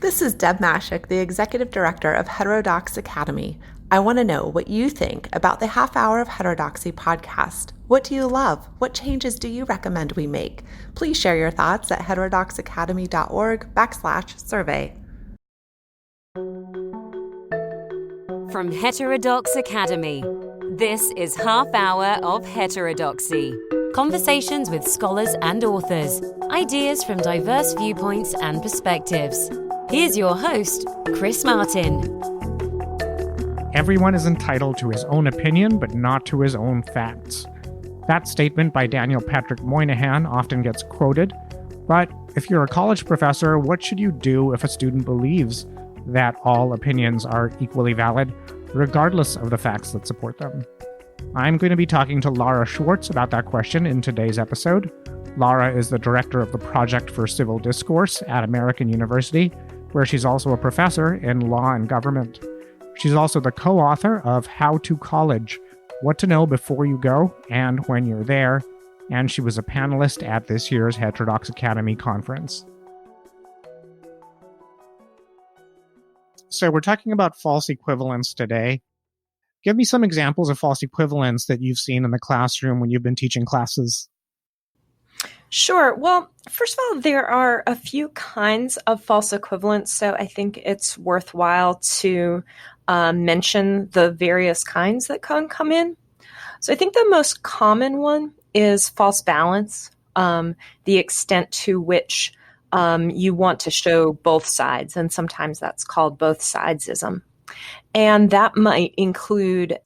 This is Deb Mashik, the Executive Director of Heterodox Academy. I want to know what you think about the Half Hour of Heterodoxy podcast. What do you love? What changes do you recommend we make? Please share your thoughts at heterodoxacademy.org/survey. From Heterodox Academy, this is Half Hour of Heterodoxy. Conversations with scholars and authors, ideas from diverse viewpoints and perspectives. Here's your host, Chris Martin. Everyone is entitled to his own opinion, but not to his own facts. That statement by Daniel Patrick Moynihan often gets quoted, but if you're a college professor, what should you do if a student believes that all opinions are equally valid, regardless of the facts that support them? I'm going to be talking to Lara Schwartz about that question in today's episode. Lara is the director of the Project for Civil Discourse at American University, where she's also a professor in law and government. She's also the co-author of How to College, What to Know Before You Go and When You're There, and she was a panelist at this year's Heterodox Academy conference. So we're talking about false equivalence today. Give me some examples of false equivalence that you've seen in the classroom when you've been teaching classes. Sure. Well, first of all, there are a few kinds of false equivalence, so I think it's worthwhile to mention the various kinds that can come in. So I think the most common one is false balance, the extent to which you want to show both sides, and sometimes that's called both-sidesism. And that might include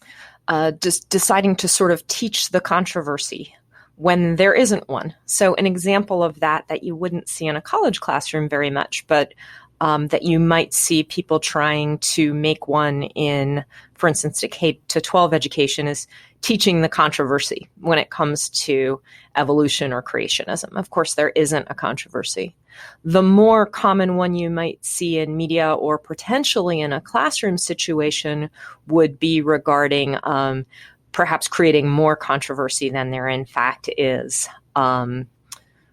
just deciding to sort of teach the controversy when there isn't one. So an example of that you wouldn't see in a college classroom very much, but that you might see people trying to make one in, for instance, to K-12 education is teaching the controversy when it comes to evolution or creationism. Of course, there isn't a controversy. The more common one you might see in media or potentially in a classroom situation would be regarding perhaps creating more controversy than there in fact is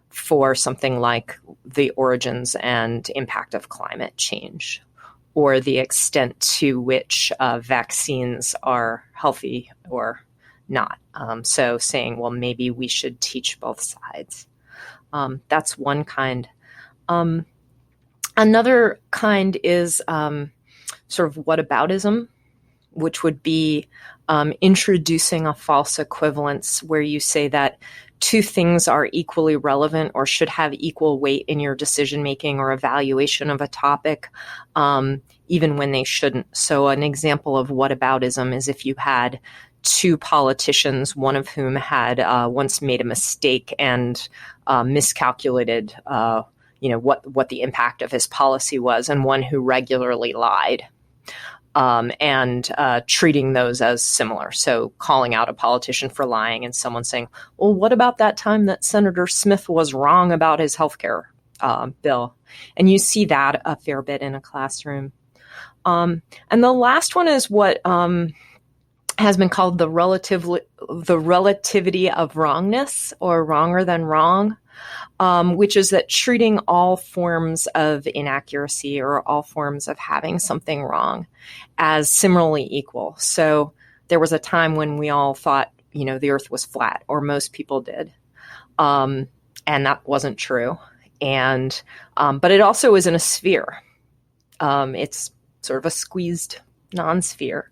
for something like the origins and impact of climate change, or the extent to which vaccines are healthy or not. So saying, well, maybe we should teach both sides. That's one kind. Another kind is sort of whataboutism, which would be introducing a false equivalence where you say that two things are equally relevant or should have equal weight in your decision-making or evaluation of a topic, even when they shouldn't. So an example of whataboutism is if you had two politicians, one of whom had once made a mistake and miscalculated what the impact of his policy was, and one who regularly lied. And treating those as similar. So calling out a politician for lying and someone saying, well, what about that time that Senator Smith was wrong about his healthcare bill? And you see that a fair bit in a classroom. And the last one is what has been called the relativity of wrongness, or wronger than wrong. Which is that treating all forms of inaccuracy or all forms of having something wrong as similarly equal. So there was a time when we all thought, the earth was flat, or most people did. And that wasn't true. And, but it also isn't a sphere. It's sort of a squeezed non-sphere.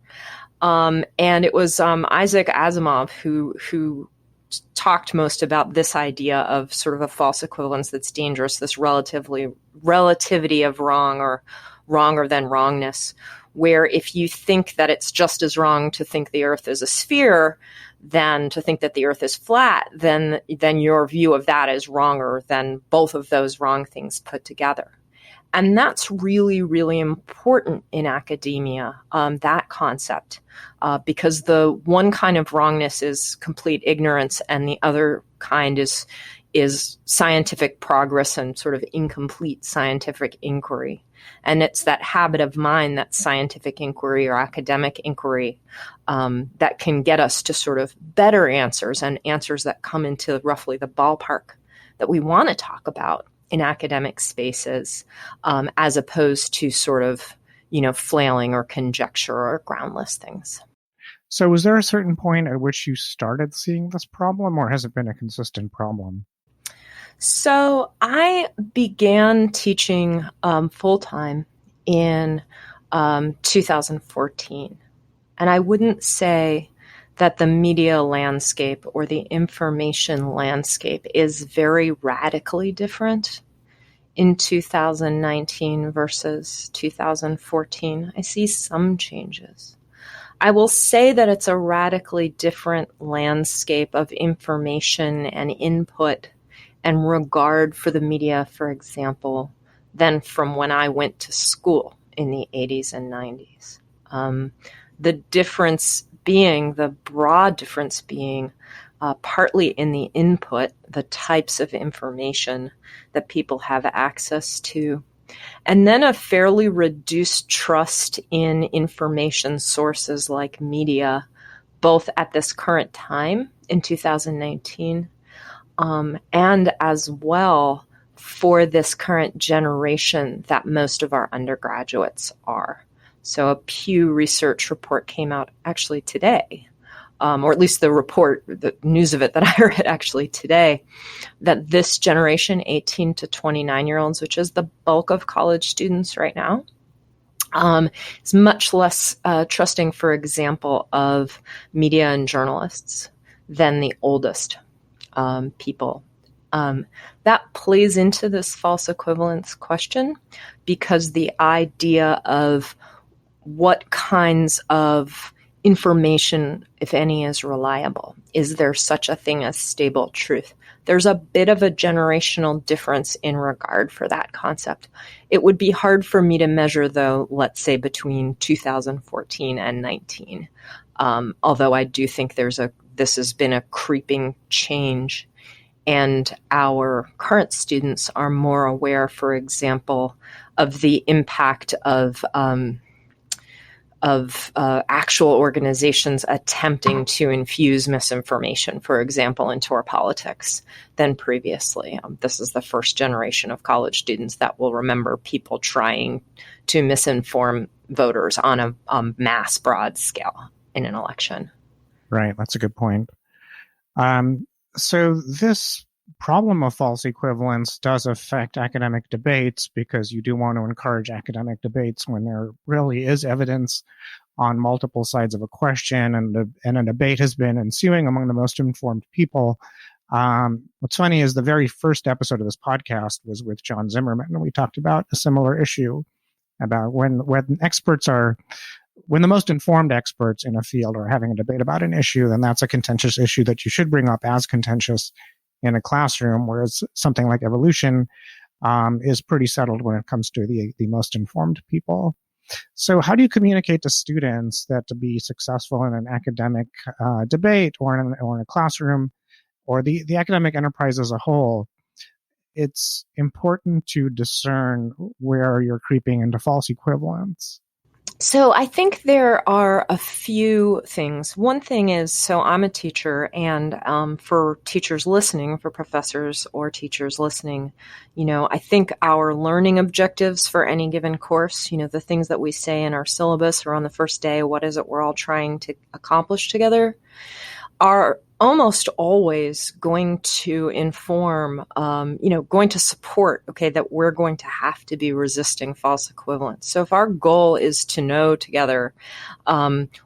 And it was Isaac Asimov who talked most about this idea of sort of a false equivalence that's dangerous, this relativity of wrong or wronger than wrongness, where if you think that it's just as wrong to think the earth is a sphere than to think that the earth is flat, then your view of that is wronger than both of those wrong things put together. And that's really, really important in academia, that concept, because the one kind of wrongness is complete ignorance, and the other kind is scientific progress and sort of incomplete scientific inquiry. And it's that habit of mind, that scientific inquiry or academic inquiry, that can get us to sort of better answers, and answers that come into roughly the ballpark that we want to talk about. in academic spaces, as opposed to sort of, flailing or conjecture or groundless things. So was there a certain point at which you started seeing this problem, or has it been a consistent problem? So I began teaching full-time in 2014. And I wouldn't say that the media landscape or the information landscape is very radically different in 2019 versus 2014. I see some changes. I will say that it's a radically different landscape of information and input and regard for the media, for example, than from when I went to school in the 80s and 90s. The difference being, the broad difference being, partly in the input, the types of information that people have access to, and then a fairly reduced trust in information sources like media, both at this current time in 2019, and as well for this current generation that most of our undergraduates are. So a Pew Research report came out actually today, or at least the report, the news of it that I read actually today, that this generation, 18 to 29-year-olds, which is the bulk of college students right now, is much less trusting, for example, of media and journalists than the oldest people. That plays into this false equivalence question, because the idea of what kinds of information, if any, is reliable? Is there such a thing as stable truth? There's a bit of a generational difference in regard for that concept. It would be hard for me to measure, though, let's say between 2014 and 19. Although I do think this has been a creeping change, and our current students are more aware, for example, of the impact of actual organizations attempting to infuse misinformation, for example, into our politics than previously. This is the first generation of college students that will remember people trying to misinform voters on a mass, broad scale in an election. Right, that's a good point. So this problem of false equivalence does affect academic debates, because you do want to encourage academic debates when there really is evidence on multiple sides of a question, and a debate has been ensuing among the most informed people. What's funny is the very first episode of this podcast was with John Zimmerman, and we talked about a similar issue about when the most informed experts in a field are having a debate about an issue, then that's a contentious issue that you should bring up as contentious in a classroom, whereas something like evolution is pretty settled when it comes to the most informed people. So how do you communicate to students that to be successful in an academic debate or in a classroom or the academic enterprise as a whole, it's important to discern where you're creeping into false equivalence? So I think there are a few things. One thing is, so I'm a teacher, and for teachers listening, for professors or teachers listening, I think our learning objectives for any given course, the things that we say in our syllabus or on the first day, what is it we're all trying to accomplish together, are almost always going to inform, going to support, that we're going to have to be resisting false equivalence. So if our goal is to know together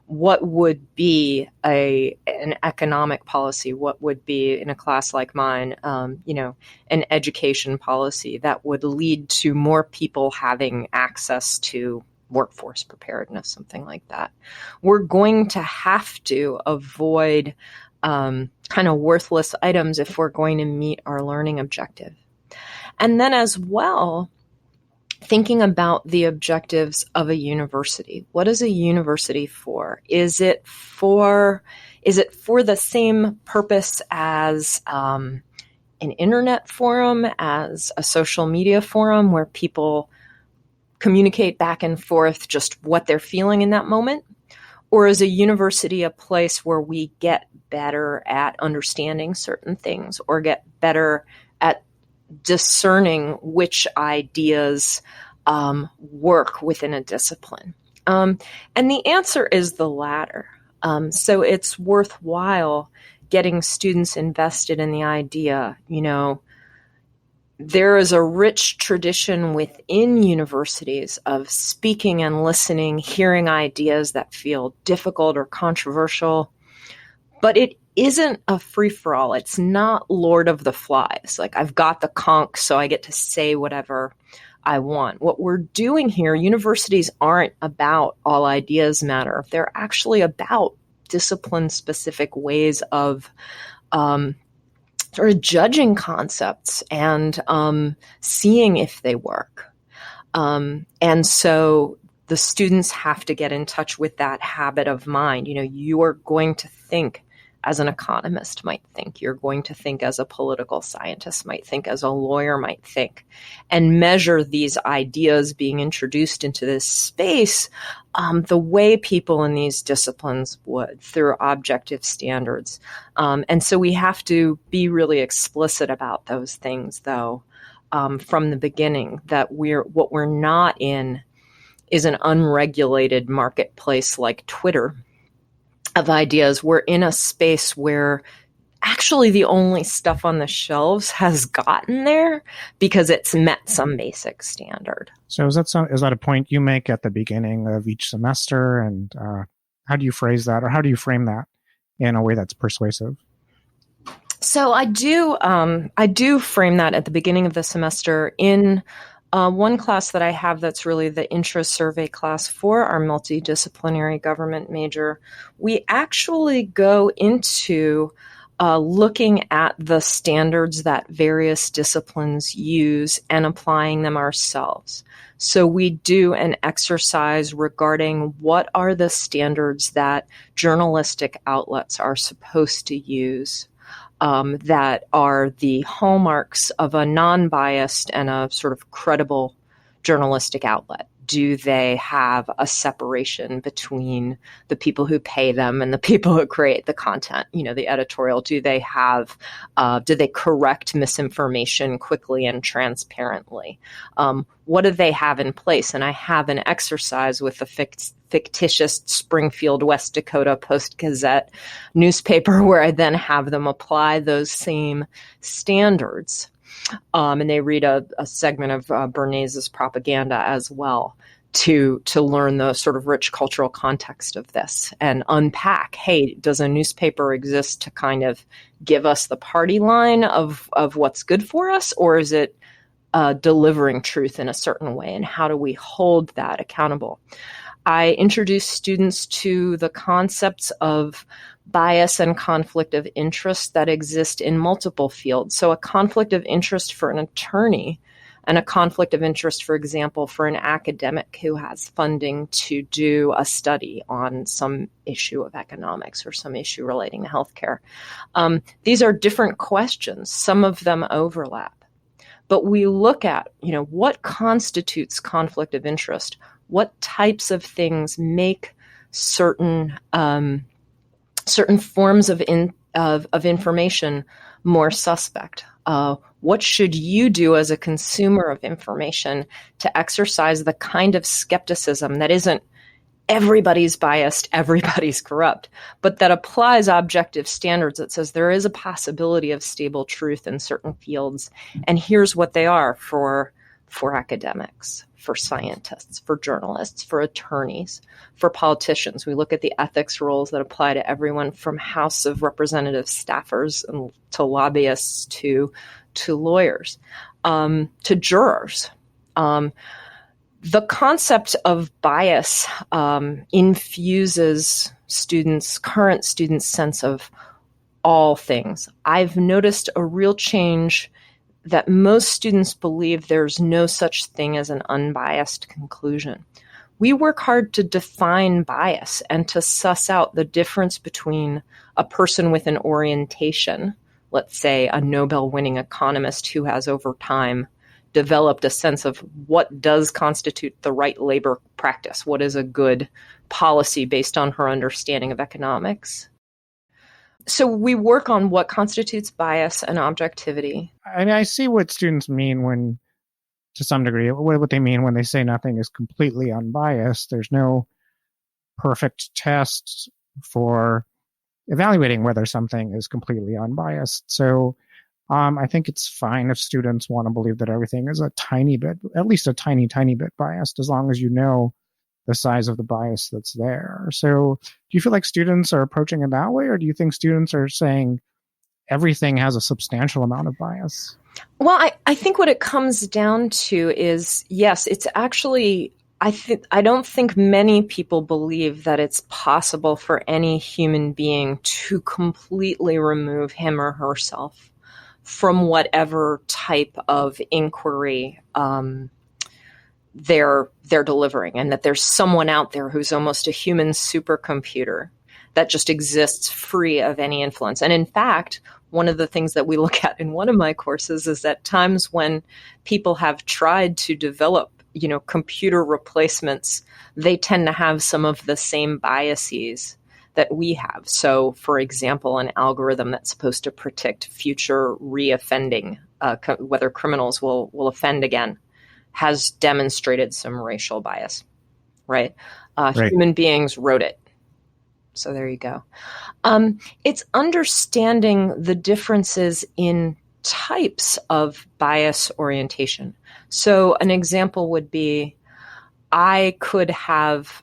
what would be an economic policy, what would be, in a class like mine, an education policy that would lead to more people having access to workforce preparedness, something like that, we're going to have to avoid kind of worthless items if we're going to meet our learning objective. And then as well, thinking about the objectives of a university. What is a university for? Is it for the same purpose as an internet forum, as a social media forum where people communicate back and forth just what they're feeling in that moment? Or is a university a place where we get better at understanding certain things or get better at discerning which ideas work within a discipline. And the answer is the latter. So it's worthwhile getting students invested in the idea, there is a rich tradition within universities of speaking and listening, hearing ideas that feel difficult or controversial, but it isn't a free-for-all. It's not Lord of the Flies. Like, I've got the conch, so I get to say whatever I want. What we're doing here, universities aren't about all ideas matter. They're actually about discipline-specific ways of sort of judging concepts and seeing if they work. And so the students have to get in touch with that habit of mind. You are going to think as an economist might think. You're going to think as a political scientist might think, as a lawyer might think, and measure these ideas being introduced into this space the way people in these disciplines would, through objective standards. And so we have to be really explicit about those things, though, from the beginning, that what we're not in is an unregulated marketplace like Twitter of ideas. We're in a space where actually the only stuff on the shelves has gotten there because it's met some basic standard. So is that a point you make at the beginning of each semester? And how do you phrase that, or how do you frame that in a way that's persuasive? So I do frame that at the beginning of the semester in one class that I have that's really the interest survey class for our multidisciplinary government major. We actually go into looking at the standards that various disciplines use and applying them ourselves. So we do an exercise regarding what are the standards that journalistic outlets are supposed to use that are the hallmarks of a non-biased and a sort of credible journalistic outlet. Do they have a separation between the people who pay them and the people who create the content? The editorial. Do they correct misinformation quickly and transparently? What do they have in place? And I have an exercise with the fictitious Springfield, West Dakota Post-Gazette newspaper where I then have them apply those same standards. And they read a segment of Bernays' propaganda as well to learn the sort of rich cultural context of this and unpack, hey, does a newspaper exist to kind of give us the party line of what's good for us, or is it delivering truth in a certain way, and how do we hold that accountable? I introduce students to the concepts of bias and conflict of interest that exist in multiple fields. So a conflict of interest for an attorney and a conflict of interest, for example, for an academic who has funding to do a study on some issue of economics or some issue relating to healthcare. These are different questions. Some of them overlap. But we look at, what constitutes conflict of interest? What types of things make certain forms of information more suspect? What should you do as a consumer of information to exercise the kind of skepticism that isn't everybody's biased, everybody's corrupt, but that applies objective standards that says there is a possibility of stable truth in certain fields, and here's what they are for academics, for scientists, for journalists, for attorneys, for politicians. We look at the ethics rules that apply to everyone from House of Representatives staffers to lobbyists to lawyers, to jurors. The concept of bias infuses current students' sense of all things. I've noticed a real change that most students believe there's no such thing as an unbiased conclusion. We work hard to define bias and to suss out the difference between a person with an orientation, let's say a Nobel-winning economist who has over time developed a sense of what does constitute the right labor practice, what is a good policy based on her understanding of economics, So we work on what constitutes bias and objectivity. I mean, I see what students mean when, to some degree, what they mean when they say nothing is completely unbiased. There's no perfect test for evaluating whether something is completely unbiased. So I think it's fine if students want to believe that everything is a tiny bit, at least a tiny, tiny bit biased, as long as you know the size of the bias that's there. So do you feel like students are approaching it that way, or do you think students are saying everything has a substantial amount of bias? Well, I think what it comes down to is, yes, it's actually, I don't think many people believe that it's possible for any human being to completely remove him or herself from whatever type of inquiry they're delivering, and that there's someone out there who's almost a human supercomputer that just exists free of any influence. And in fact, one of the things that we look at in one of my courses is that times when people have tried to develop, computer replacements, they tend to have some of the same biases that we have. So, for example, an algorithm that's supposed to predict future reoffending, whether criminals will offend again, has demonstrated some racial bias, right? Right. Human beings wrote it. So there you go. It's understanding the differences in types of bias orientation. So an example would be, I could have,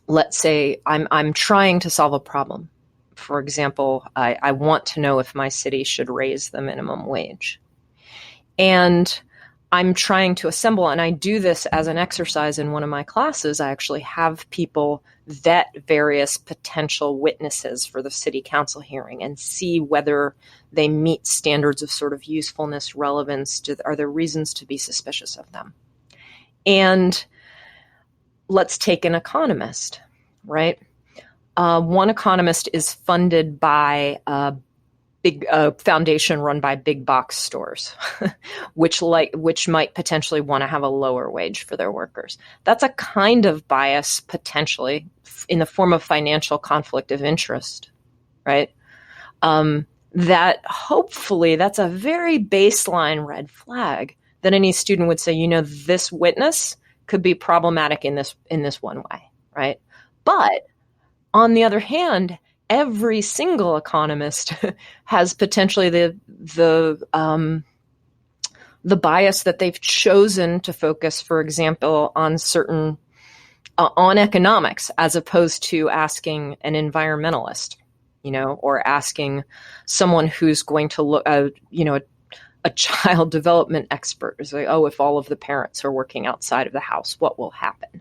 let's say I'm trying to solve a problem. For example, I want to know if my city should raise the minimum wage. And I'm trying to assemble, and I do this as an exercise in one of my classes. I actually have people vet various potential witnesses for the city council hearing and see whether they meet standards of sort of usefulness, relevance. Are there reasons to be suspicious of them? And let's take an economist, right? One economist is funded by big foundation run by big box stores, which might potentially want to have a lower wage for their workers. That's a kind of bias potentially in the form of financial conflict of interest, right? That hopefully that's a very baseline red flag that any student would say, this witness could be problematic in this one way, right? But on the other hand, every single economist has potentially the bias that they've chosen to focus, for example, on certain on economics, as opposed to asking an environmentalist, or asking someone who's going to look, a child development expert is like, if all of the parents are working outside of the house, what will happen?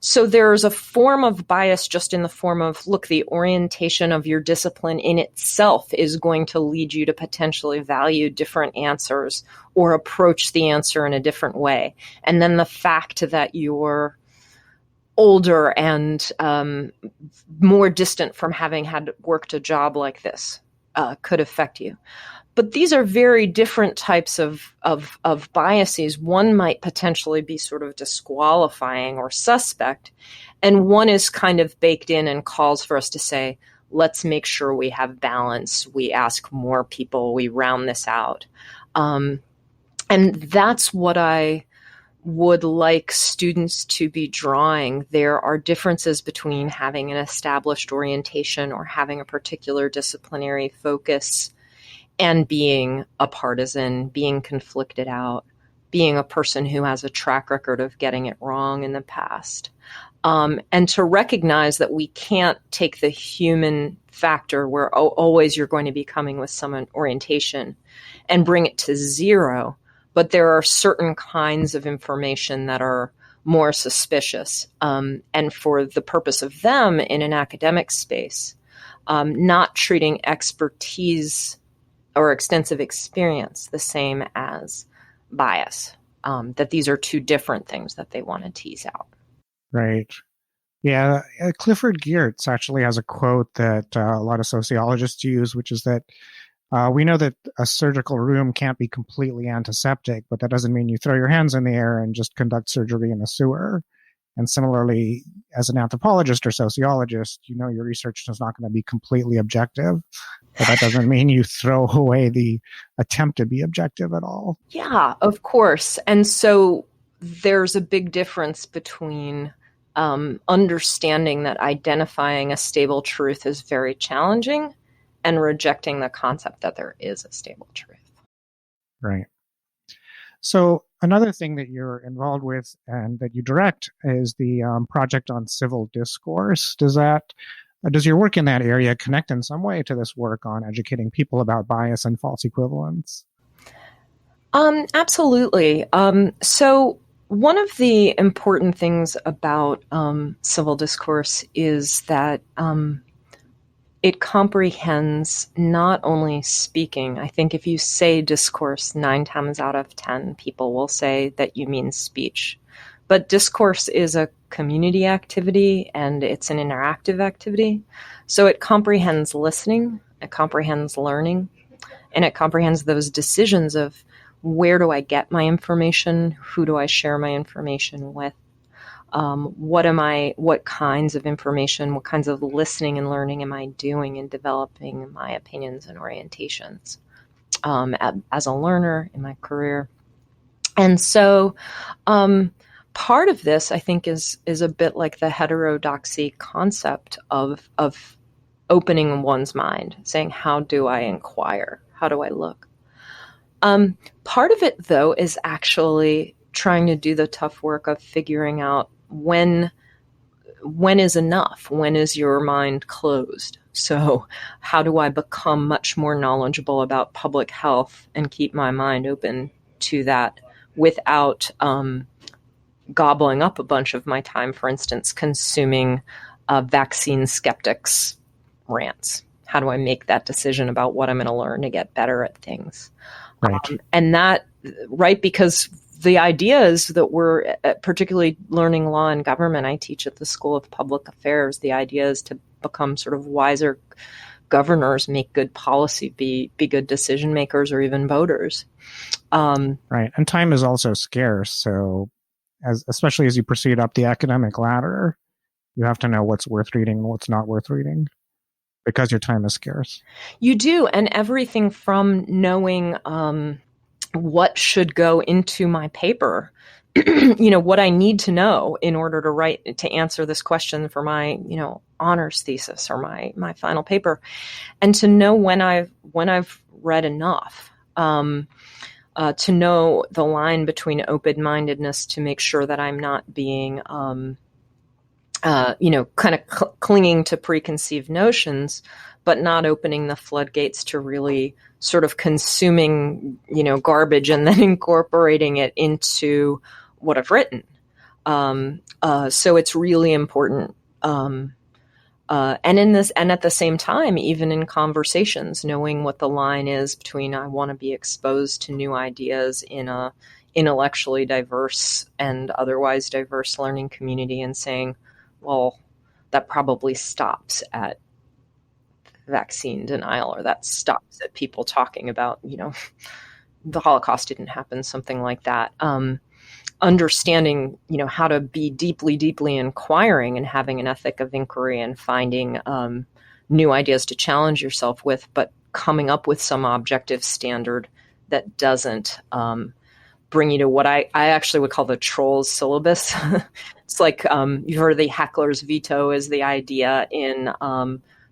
So there's a form of bias just in the form of, look, the orientation of your discipline in itself is going to lead you to potentially value different answers or approach the answer in a different way. And then the fact that you're older and more distant from having had worked a job like this could affect you. But these are very different types of biases. One might potentially be sort of disqualifying or suspect, and one is kind of baked in and calls for us to say, let's make sure we have balance. We ask more people. We round this out. And that's what I would like students to be drawing. There are differences between having an established orientation or having a particular disciplinary focus and being a partisan, being conflicted out, being a person who has a track record of getting it wrong in the past. And to recognize that we can't take the human factor where always you're going to be coming with some orientation and bring it to zero. But there are certain kinds of information that are more suspicious. And for the purpose of them in an academic space, not treating expertise or extensive experience the same as bias, that these are two different things that they want to tease out. Right. Yeah. Clifford Geertz actually has a quote that a lot of sociologists use, which is that we know that a surgical room can't be completely antiseptic, but that doesn't mean you throw your hands in the air and just conduct surgery in a sewer. And similarly, as an anthropologist or sociologist, your research is not going to be completely objective, but that doesn't mean you throw away the attempt to be objective at all. Yeah, of course. And so there's a big difference between understanding that identifying a stable truth is very challenging and rejecting the concept that there is a stable truth. Right. So another thing that you're involved with and that you direct is the project on civil discourse. Does your work in that area connect in some way to this work on educating people about bias and false equivalence? Absolutely. So one of the important things about civil discourse is that it comprehends not only speaking. I think if you say discourse, 9 times out of 10 people will say that you mean speech. But discourse is a community activity and it's an interactive activity. So it comprehends listening, it comprehends learning, and it comprehends those decisions of where do I get my information, who do I share my information with, what kinds of information, what kinds of listening and learning am I doing in developing my opinions and orientations as a learner in my career. And so part of this, I think, is a bit like the heterodoxy concept of opening one's mind, saying, how do I inquire? How do I look? Part of it, though, is actually trying to do the tough work of figuring out when is enough? When is your mind closed? So how do I become much more knowledgeable about public health and keep my mind open to that without gobbling up a bunch of my time, for instance, consuming vaccine skeptics' rants? How do I make that decision about what I'm going to learn to get better at things? Right. And that, right, because the idea is that we're particularly learning law and government. I teach at the School of Public Affairs. The idea is to become sort of wiser governors, make good policy, be good decision makers, or even voters. Right. And time is also scarce. So especially as you proceed up the academic ladder, you have to know what's worth reading and what's not worth reading because your time is scarce. You do. And everything from knowing what should go into my paper, what I need to know in order to answer this question for my, honors thesis or my final paper, and to know when I've read enough, to know the line between open-mindedness to make sure that I'm not being, kind of clinging to preconceived notions, but not opening the floodgates to really sort of consuming, garbage and then incorporating it into what I've written. So it's really important. And at the same time, even in conversations, knowing what the line is between I want to be exposed to new ideas in a intellectually diverse and otherwise diverse learning community and saying, well, that probably stops at vaccine denial, or that stops at people talking about, the Holocaust didn't happen, something like that. Understanding, how to be deeply, deeply inquiring and having an ethic of inquiry and finding new ideas to challenge yourself with, but coming up with some objective standard that doesn't bring you to what I actually would call the trolls syllabus. It's like you've heard of the heckler's veto is the idea in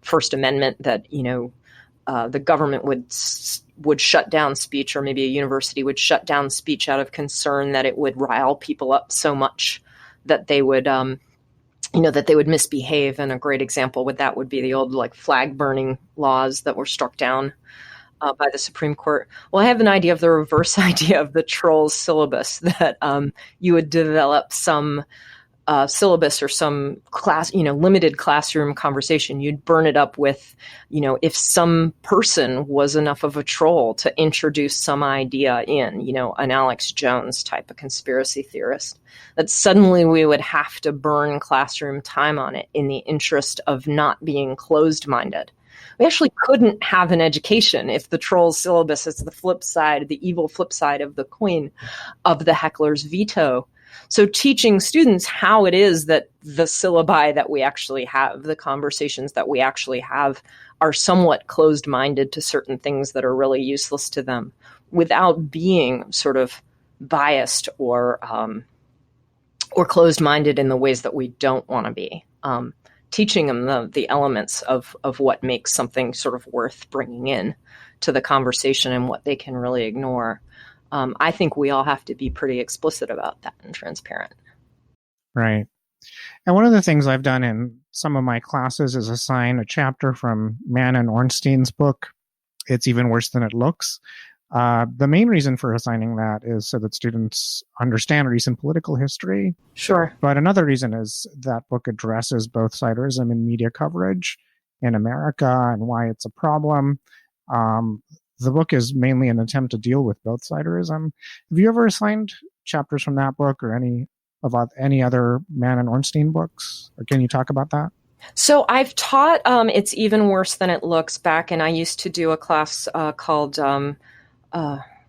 First Amendment that, the government would shut down speech, or maybe a university would shut down speech out of concern that it would rile people up so much that they would, that they would misbehave. And a great example with that would be the old flag burning laws that were struck down by the Supreme Court. Well, I have an idea of the reverse idea of the trolls syllabus, that you would develop some syllabus or some class, limited classroom conversation. You'd burn it up with, if some person was enough of a troll to introduce some idea in, an Alex Jones type of conspiracy theorist, that suddenly we would have to burn classroom time on it in the interest of not being closed-minded. We actually couldn't have an education if the trolls syllabus is the flip side, the evil flip side of the coin of the heckler's veto. So teaching students how it is that the syllabi that we actually have, the conversations that we actually have, are somewhat closed-minded to certain things that are really useless to them, without being sort of biased or closed-minded in the ways that we don't want to be. Teaching them the elements of what makes something sort of worth bringing in to the conversation and what they can really ignore. I think we all have to be pretty explicit about that and transparent. Right. And one of the things I've done in some of my classes is assign a chapter from Mann and Ornstein's book, It's Even Worse Than It Looks. The main reason for assigning that is so that students understand recent political history. Sure. But another reason is that book addresses both-siderism in media coverage in America and why it's a problem. The book is mainly an attempt to deal with both-siderism. Have you ever assigned chapters from that book or any other Mann and Ornstein books? Or can you talk about that? So I've taught It's Even Worse Than It Looks back, and I used to do a class called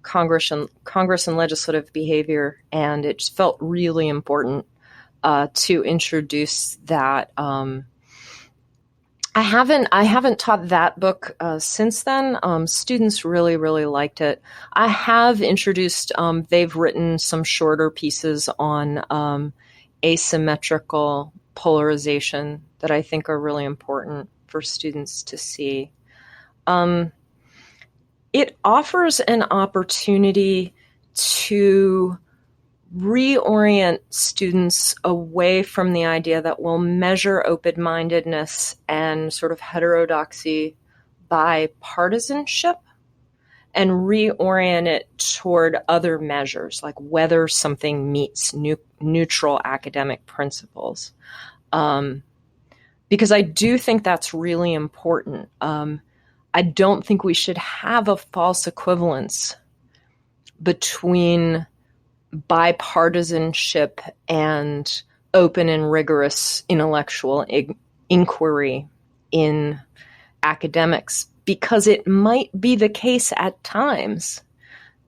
Congress and Legislative Behavior, and it just felt really important to introduce that. I haven't taught that book since then. Students really, really liked it. I have introduced, they've written some shorter pieces on asymmetrical polarization that I think are really important for students to see. It offers an opportunity to reorient students away from the idea that we'll measure open-mindedness and sort of heterodoxy by partisanship, and reorient it toward other measures, like whether something meets neutral academic principles. Because I do think that's really important. I don't think we should have a false equivalence between bipartisanship and open and rigorous intellectual inquiry in academics, because it might be the case at times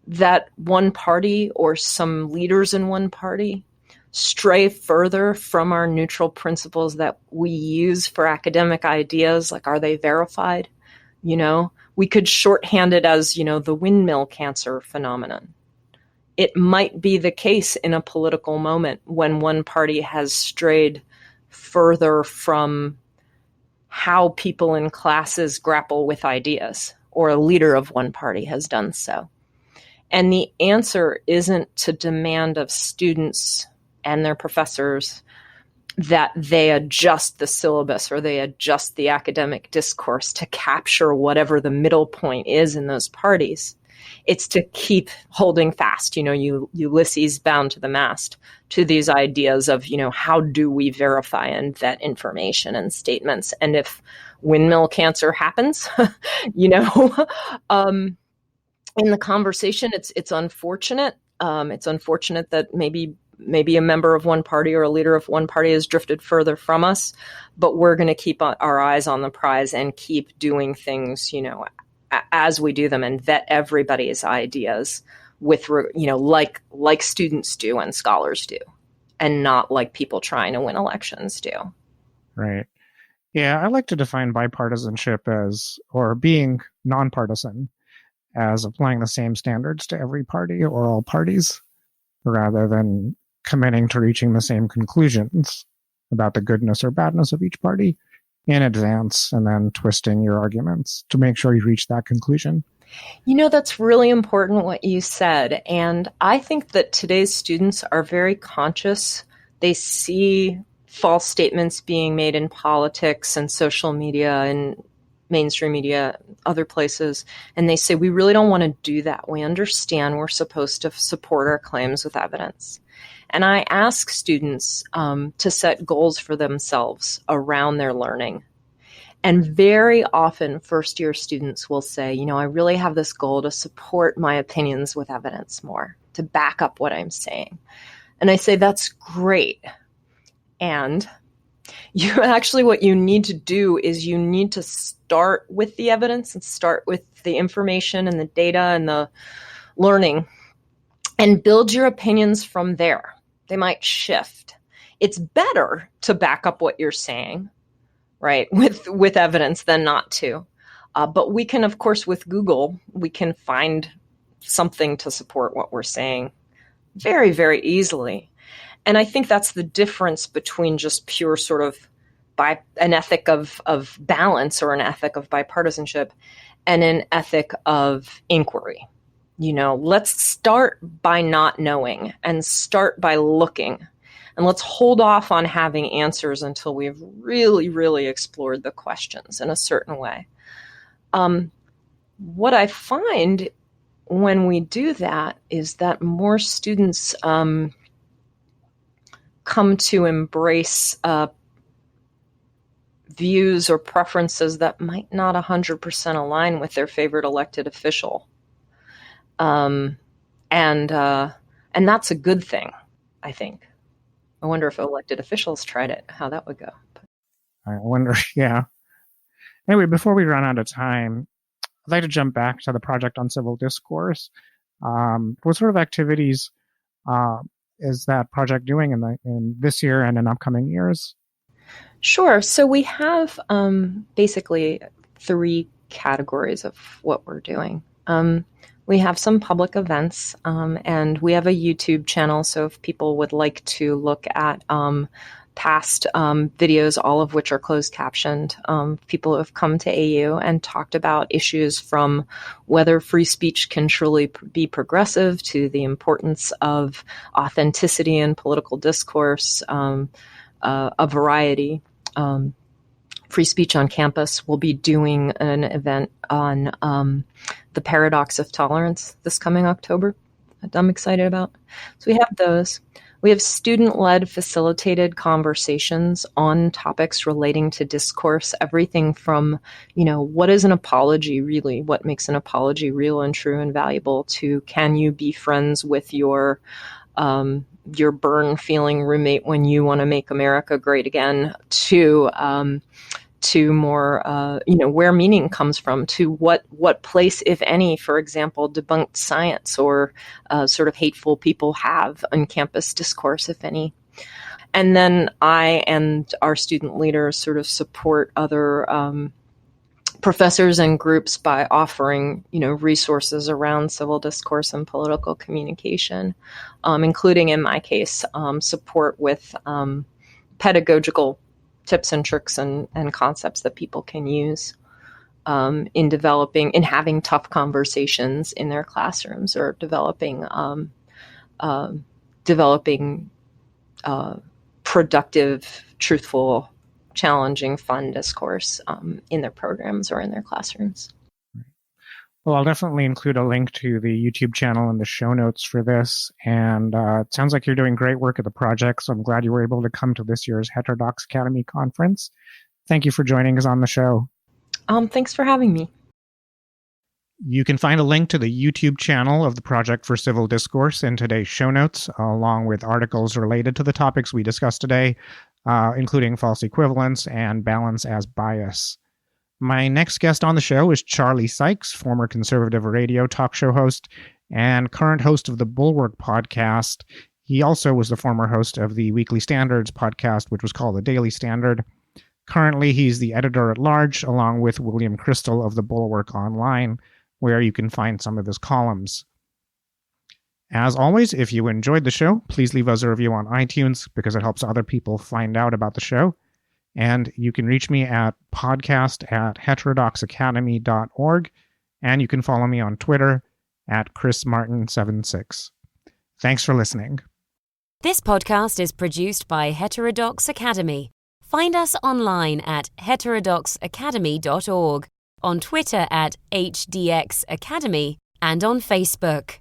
that one party or some leaders in one party stray further from our neutral principles that we use for academic ideas, like are they verified? We could shorthand it as, the windmill cancer phenomenon. It might be the case in a political moment when one party has strayed further from how people in classes grapple with ideas, or a leader of one party has done so. And the answer isn't to demand of students and their professors that they adjust the syllabus or they adjust the academic discourse to capture whatever the middle point is in those parties. It's to keep holding fast, Ulysses bound to the mast, to these ideas of, how do we verify and vet information and statements? And if windmill cancer happens, in the conversation, it's unfortunate. It's unfortunate that maybe a member of one party or a leader of one party has drifted further from us, but we're going to keep our eyes on the prize and keep doing things, as we do them, and vet everybody's ideas with, like students do and scholars do, and not like people trying to win elections do. Right. Yeah, I like to define bipartisanship as, or being nonpartisan, as applying the same standards to every party or all parties, rather than committing to reaching the same conclusions about the goodness or badness of each party in advance and then twisting your arguments to make sure you reach that conclusion. That's really important what you said. And I think that today's students are very conscious. They see false statements being made in politics and social media and mainstream media, other places, and they say, we really don't want to do that. We understand we're supposed to support our claims with evidence. And I ask students to set goals for themselves around their learning. And very often, first-year students will say, I really have this goal to support my opinions with evidence more, to back up what I'm saying. And I say, that's great. And what you need to do is you need to start with the evidence and start with the information and the data and the learning and build your opinions from there. They might shift. It's better to back up what you're saying, right, with evidence than not to. But we can, of course, with Google, we can find something to support what we're saying very, very easily. And I think that's the difference between just pure sort of an ethic of balance or an ethic of bipartisanship and an ethic of inquiry. Let's start by not knowing and start by looking. And let's hold off on having answers until we've really, really explored the questions in a certain way. What I find when we do that is that more students come to embrace views or preferences that might not 100% align with their favorite elected official. And that's a good thing, I think. I wonder if elected officials tried it, how that would go. I wonder, yeah. Anyway, before we run out of time, I'd like to jump back to the project on civil discourse. What sort of activities is that project doing in this year and in upcoming years? Sure. So we have basically 3 categories of what we're doing. We have some public events, and we have a YouTube channel. So if people would like to look at past videos, all of which are closed captioned, people who have come to AU and talked about issues from whether free speech can truly be progressive to the importance of authenticity in political discourse, a variety. Free Speech on Campus will be doing an event on the paradox of tolerance this coming October that I'm excited about. So we have those. We have student-led facilitated conversations on topics relating to discourse, everything from, what is an apology really? What makes an apology real and true and valuable to can you be friends with your burn-feeling roommate when you want to make America great again, to more, where meaning comes from, to what place, if any, for example, debunked science or sort of hateful people have on campus discourse, if any. And then I and our student leaders sort of support other professors and groups by offering, resources around civil discourse and political communication, including, in my case, support with pedagogical tips and tricks and concepts that people can use in having tough conversations in their classrooms, or developing productive, truthful, challenging, fun discourse in their programs or in their classrooms. Well, I'll definitely include a link to the YouTube channel in the show notes for this. And it sounds like you're doing great work at the project, so I'm glad you were able to come to this year's Heterodox Academy conference. Thank you for joining us on the show. Thanks for having me. You can find a link to the YouTube channel of the Project for Civil Discourse in today's show notes, along with articles related to the topics we discussed today, including false equivalence and balance as bias. My next guest on the show is Charlie Sykes, former conservative radio talk show host and current host of the Bulwark podcast. He also was the former host of the Weekly Standards podcast, which was called the Daily Standard. Currently, he's the editor-at-large, along with William Crystal of the Bulwark Online, where you can find some of his columns. As always, if you enjoyed the show, please leave us a review on iTunes because it helps other people find out about the show. And you can reach me at podcast@heterodoxacademy.org, and you can follow me on Twitter at chrismartin76. Thanks for listening. This podcast is produced by Heterodox Academy. Find us online at heterodoxacademy.org, on Twitter at HDX Academy, and on Facebook.